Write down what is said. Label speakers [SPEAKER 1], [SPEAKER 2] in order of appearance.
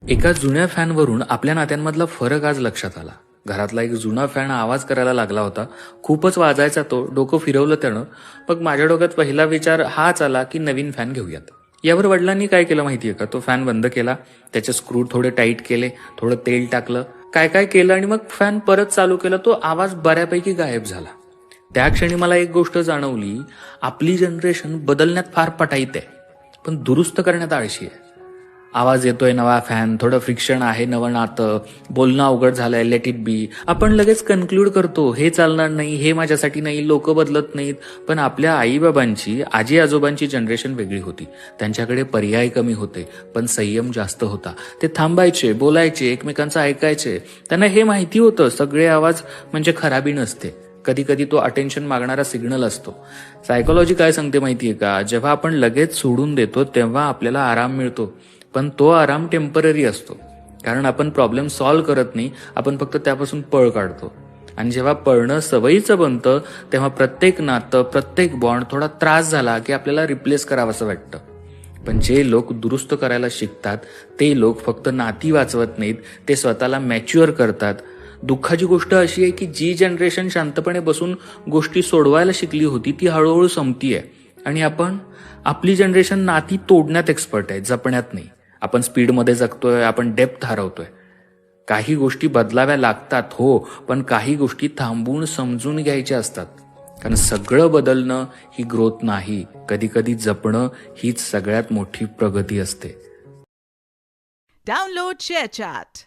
[SPEAKER 1] एका जुन्या फॅनवरून आपल्या नात्यांमधला फरक आज लक्षात आला. घरातला एक जुना फॅन आवाज करायला लागला होता. खूपच वाजायचा तो. डोकं फिरवलं त्यानं. मग माझ्या डोक्यात पहिला विचार हाच आला की नवीन फॅन घेऊयात. यावर वडिलांनी काय केलं माहितीये का? तो फॅन बंद केला, त्याचे स्क्रू थोडे टाईट केले, थोडं तेल टाकलं, काय काय केलं आणि मग फॅन परत चालू केला. तो आवाज बऱ्यापैकी गायब झाला. त्या क्षणी मला एक गोष्ट जाणवली, आपली जनरेशन बदलण्यात फार पटाईत आहे, पण दुरुस्त करण्यात आळशी आहे. आवाज येतोय नवा फॅन, थोडं फ्रिक्शन आहे, नवं नातं, बोलणं अवघड झालंय, लेट इट बी. आपण लगेच कन्क्लूड करतो, हे चालणार नाही, हे माझ्यासाठी नाही, लोक बदलत नाहीत. पण आपल्या आईबाबांची, आजी आजोबांची जनरेशन वेगळी होती. त्यांच्याकडे पर्याय कमी होते, पण संयम जास्त होता. ते थांबायचे, बोलायचे, एकमेकांचं ऐकायचे. त्यांना हे माहिती होतं, सगळे आवाज म्हणजे खराबी नसते, कधी कधी तो अटेन्शन मागणारा सिग्नल असतो. सायकोलॉजी काय सांगते माहितीये का? जेव्हा आपण लगेच सोडून देतो तेव्हा आपल्याला आराम मिळतो, पण तो आराम टेम्पररी असतो. कारण आपण प्रॉब्लेम सॉल्व्ह करत नाही, आपण फक्त त्यापासून पळ काढतो. आणि जेव्हा पळणं सवयीचं बनतं तेव्हा प्रत्येक नातं, प्रत्येक बॉन्ड थोडा त्रास झाला की आपल्याला रिप्लेस करावंसं वाटतं. पण जे लोक दुरुस्त करायला शिकतात ते लोक फक्त नाती वाचवत नाहीत, ते स्वतःला मॅच्युअर करतात. दुःखाची गोष्ट अशी आहे की जी जनरेशन शांतपणे बसून गोष्टी सोडवायला शिकली होती ती हळूहळू संपतीये. आणि आपली जनरेशन नाती तोडण्यात एक्सपर्ट आहे, जपण्यात नाही. आपण स्पीडमध्ये जगतोय, आपण डेप्थ हरवतोय. काही गोष्टी बदलाव्या लागतात हो, पण काही गोष्टी थांबून समजून घ्यायच्या असतात. कारण सगळं बदलणं ही ग्रोथ नाही, कधी कधी जपणं हीच सगळ्यात मोठी प्रगती असते.
[SPEAKER 2] Download ShareChat.